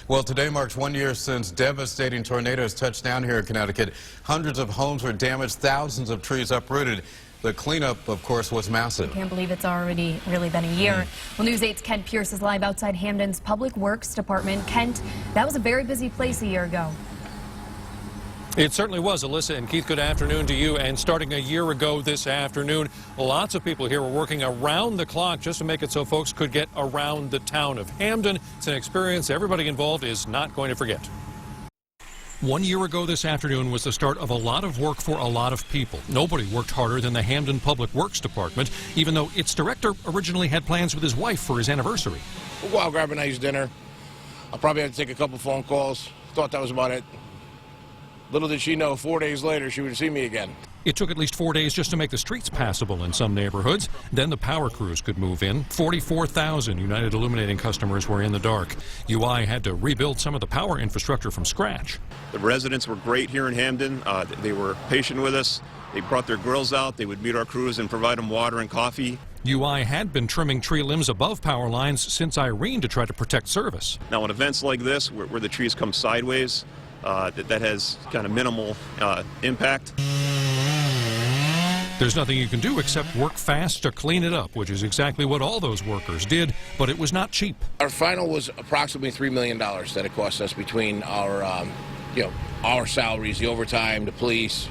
Well, today marks 1 year since devastating tornadoes touched down here in Connecticut. Hundreds of homes were damaged, thousands of trees uprooted. The cleanup, of course, was massive. I can't believe it's already really been a year. Well, News 8's Kent Pierce is live outside Hamden's Public Works Department. Kent, that was a very busy place a year ago. It certainly was, Alyssa and Keith. Good afternoon to you. And starting a year ago this afternoon, lots of people here were working around the clock just to make it so folks could get around the town of Hamden. It's an experience everybody involved is not going to forget. 1 year ago this afternoon was the start of a lot of work for a lot of people. Nobody worked harder than the Hamden Public Works Department, even though its director originally had plans with his wife for his anniversary. We'll go out, grab a nice dinner. I'll probably have to take a couple phone calls. Thought that was about it. Little did she know, 4 days later, she would see me again. It took at least 4 days just to make the streets passable in some neighborhoods. Then the power crews could move in. 44,000 United Illuminating customers were in the dark. UI had to rebuild some of the power infrastructure from scratch. The residents were great here in Hamden. They were patient with us. They brought their grills out. They would meet our crews and provide them water and coffee. UI had been trimming tree limbs above power lines since Irene to try to protect service. Now, on events like this, where the trees come sideways, that has kind of minimal impact. There's nothing you can do except work fast to clean it up, which is exactly what all those workers did, but it was not cheap. Our final was approximately $3 million that it cost us between our, our salaries, the overtime, the police,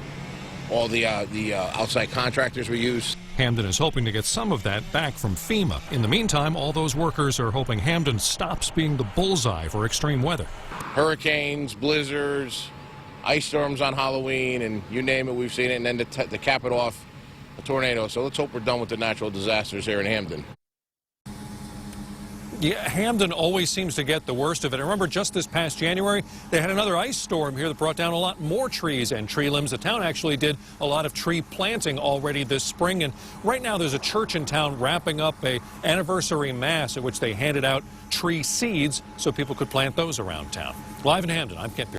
all the outside contractors we use. Hamden is hoping to get some of that back from FEMA. In the meantime, all those workers are hoping Hamden stops being the bullseye for extreme weather. Hurricanes, blizzards, ice storms on Halloween, and you name it, we've seen it. And then to cap it off, a tornado. So let's hope we're done with the natural disasters here in Hamden. Yeah, Hamden always seems to get the worst of it. I remember just this past January, they had another ice storm here that brought down a lot more trees and tree limbs. The town actually did a lot of tree planting already this spring. And right now there's a church in town wrapping up an anniversary mass at which they handed out tree seeds so people could plant those around town. Live in Hamden, I'm Kent Pierce.